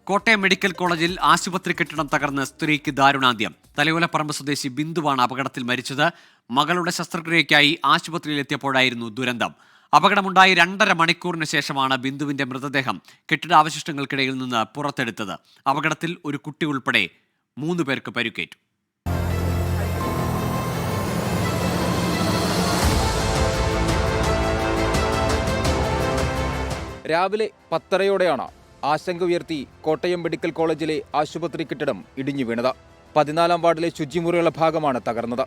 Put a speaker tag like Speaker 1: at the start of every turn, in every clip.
Speaker 1: Kottayam medical കോളേജിൽ ആശുപത്രി കെട്ടിടം തകർന്ന് സ്ത്രീക്ക് ദാരുണാന്ത്യം. തലയോലപ്പറമ്പ് സ്വദേശി ബിന്ദുവാണ് അപകടത്തിൽ മരിച്ചത്. മകളുടെ ശസ്ത്രക്രിയയ്ക്കായി ആശുപത്രിയിലെത്തിയപ്പോഴായിരുന്നു ദുരന്തം. അപകടമുണ്ടായി 2.5 മണിക്കൂറിന് ശേഷമാണ് ബിന്ദുവിന്റെ മൃതദേഹം കെട്ടിടാവശിഷ്ടങ്ങൾക്കിടയിൽ നിന്ന് പുറത്തെടുത്തത്. അപകടത്തിൽ ഒരു കുട്ടി ഉൾപ്പെടെ 3 പേർക്ക് പരിക്കേറ്റു.
Speaker 2: രാവിലെ 10:30യോടെയാണ് ആശങ്ക ഉയർത്തി കോട്ടയം മെഡിക്കൽ കോളേജിലെ ആശുപത്രി കെട്ടിടം ഇടിഞ്ഞു വീണത്. 14-ാം വാർഡിലെ ശുചിമുറിയുള്ള ഭാഗമാണ് തകർന്നത്.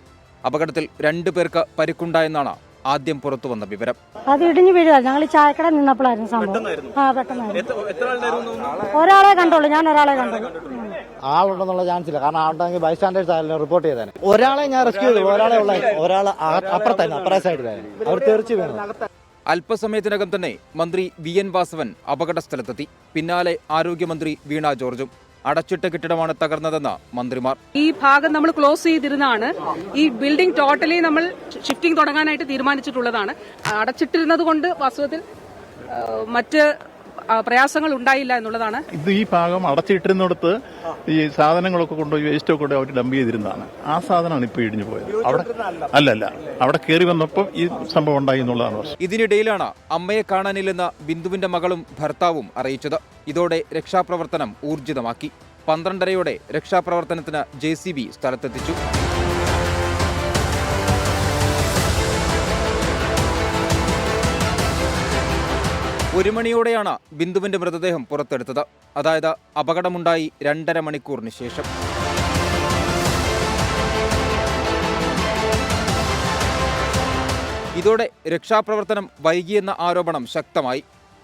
Speaker 2: അപകടത്തിൽ 2 പേർക്ക് പരിക്കുണ്ടായെന്നാണ് ആദ്യം പുറത്തു വന്ന വിവരം.
Speaker 3: അത് ഇടിഞ്ഞു വീഴുക. ഞങ്ങൾ ചായക്കട നിന്നപ്പോഴായിരുന്നു സംഭവം. ഒരാളെ കണ്ടോളൂ, ഞാൻ ഒരാളെ കണ്ടോളൂ.
Speaker 4: ആളുണ്ടെന്നുള്ള ചാൻസ് ഇല്ല, കാരണം ആളുണ്ടെങ്കിൽ ബൈസ്റ്റാൻഡേഴ്സ് ആയാലും റിപ്പോർട്ട് ചെയ്തേനെ. ഒരാളെ ഞാൻ റെസ്ക്യൂ ചെയ്തു, ഒരാൾ അപ്പുറ സൈഡിലായിരുന്നു, അവർ തെറിച്ചു വീണു.
Speaker 2: അല്പസമയത്തിനകം തന്നെ മന്ത്രി VN വാസവൻ അപകട സ്ഥലത്തെത്തി. പിന്നാലെ ആരോഗ്യമന്ത്രി വീണ ജോർജും. അടച്ചിട്ട കെട്ടിടമാണ് തകർന്നതെന്ന് മന്ത്രിമാർ.
Speaker 5: ഈ ഭാഗം നമ്മൾ ക്ലോസ് ചെയ്തിരുന്നതാണ്. ഈ ബിൽഡിംഗ് ടോട്ടലി നമ്മൾ ഷിഫ്റ്റിംഗ് തുടങ്ങാനായിട്ട് തീരുമാനിച്ചിട്ടുള്ളതാണ്. അടച്ചിട്ടിരുന്നത് കൊണ്ട് വാസ്തവത്തിൽ മറ്റ് പ്രയാസങ്ങൾ ഉണ്ടായില്ല എന്നുള്ളതാണ്.
Speaker 6: ഇത് ഈ ഭാഗം അടച്ചിട്ടിരുന്നിടത്ത് ഈ സാധനങ്ങളൊക്കെ കൊണ്ടുപോയി വേസ്റ്റൊക്കെ കൊണ്ട് അവർ ഡംപ് ചെയ്തിരുന്നതാണ്. ആ സാധനമാണ് ഇപ്പോൾ ഇടിഞ്ഞു പോയത്. അവിടെ അല്ലല്ല, അവിടെ കയറി വന്നപ്പോൾ ഈ സംഭവം ഉണ്ടായി എന്നുള്ളതാണ്.
Speaker 2: ഇതിനിടയിലാണ് അമ്മയെ കാണാനില്ലെന്ന് ബിന്ദുവിന്റെ മകളും ഭർത്താവും അറിയിച്ചത്. ഇതോടെ രക്ഷാപ്രവർത്തനം ഊർജിതമാക്കി. 12:30യോടെ രക്ഷാപ്രവർത്തനത്തിന് JCB സ്ഥലത്തെത്തിച്ചു. ഒരു മണിയോടെയാണ് ബിന്ദുവിന്റെ മൃതദേഹം പുറത്തെടുത്തത്. അതായത് അപകടമുണ്ടായി 2.5 മണിക്കൂറിന് ശേഷം. ഇതോടെ രക്ഷാപ്രവർത്തനം വൈകിയെന്ന ആരോപണം ശക്തമായി.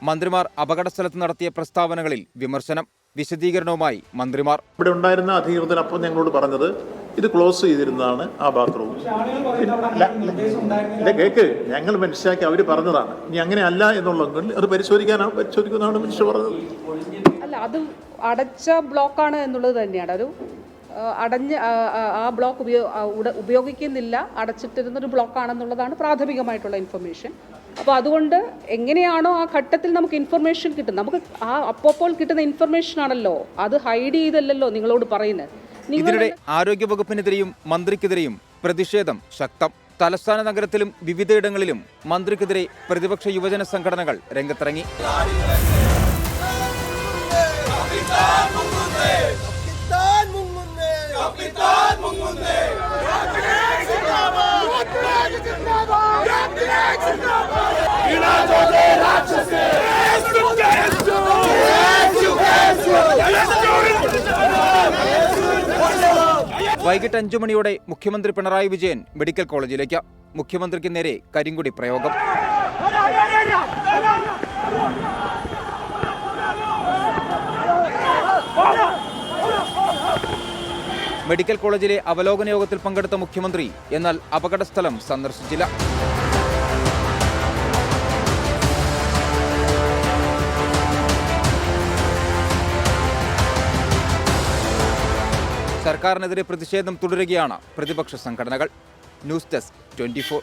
Speaker 2: മന്ത്രിമാർ അപകടസ്ഥലത്ത് നടത്തിയ പ്രസ്താവനകളിൽ വിമർശനം. വിശദീകരണവുമായി മന്ത്രിമാർ.
Speaker 6: ഇവിടെ ഉണ്ടായിരുന്ന അധികൃതർ അപ്പം ഞങ്ങളോട് പറഞ്ഞത് ഇത് ക്ലോസ് ചെയ്തിരുന്നതാണ് ആ ബാത്റൂം. കേക്ക് ഞങ്ങൾ മനസ്സിലാക്കി അവർ പറഞ്ഞതാണ്. ഇനി അങ്ങനെ അല്ല എന്നുള്ളതെങ്കിൽ അത് പരിശോധിക്കുന്നതാണ് മനുഷ്യ പറഞ്ഞത്.
Speaker 5: അല്ല, അത് അടച്ച ബ്ലോക്കാണ് എന്നുള്ളത് തന്നെയാണ്. ഒരു അടഞ്ഞ ആ ബ്ലോക്ക് ഉപയോഗിക്കുന്നില്ല, അടച്ചിട്ടിരുന്നൊരു ബ്ലോക്കാണെന്നുള്ളതാണ് പ്രാഥമികമായിട്ടുള്ള ഇൻഫർമേഷൻ. അപ്പോൾ അതുകൊണ്ട് എങ്ങനെയാണോ ആ ഘട്ടത്തിൽ നമുക്ക് ഇൻഫർമേഷൻ കിട്ടുന്നത്, നമുക്ക് ആ അപ്പോൾ കിട്ടുന്ന ഇൻഫർമേഷൻ ആണല്ലോ, അത് ഹൈഡ് ചെയ്തല്ലോ നിങ്ങളോട് പറയുന്നത്.
Speaker 2: ഇതിനിടെ ആരോഗ്യവകുപ്പിനെതിരെയും മന്ത്രിക്കെതിരെയും പ്രതിഷേധം ശക്തം. തലസ്ഥാന നഗരത്തിലും വിവിധയിടങ്ങളിലും മന്ത്രിക്കെതിരെ പ്രതിപക്ഷ യുവജന സംഘടനകൾ രംഗത്തിറങ്ങി. വൈകിട്ട് 5 മണിയോടെ മുഖ്യമന്ത്രി പിണറായി വിജയൻ മെഡിക്കൽ കോളേജിലേക്ക്. മുഖ്യമന്ത്രിക്ക് നേരെ കരിങ്കൊടി പ്രയോഗം. മെഡിക്കൽ കോളേജിലെ അവലോകന യോഗത്തിൽ പങ്കെടുത്ത മുഖ്യമന്ത്രി എന്നാൽ അപകടസ്ഥലം സന്ദർശിച്ചില്ല. സർക്കാരിനെതിരെ പ്രതിഷേധം തുടരുകയാണ് പ്രതിപക്ഷ സംഘടനകൾ. News desk 24.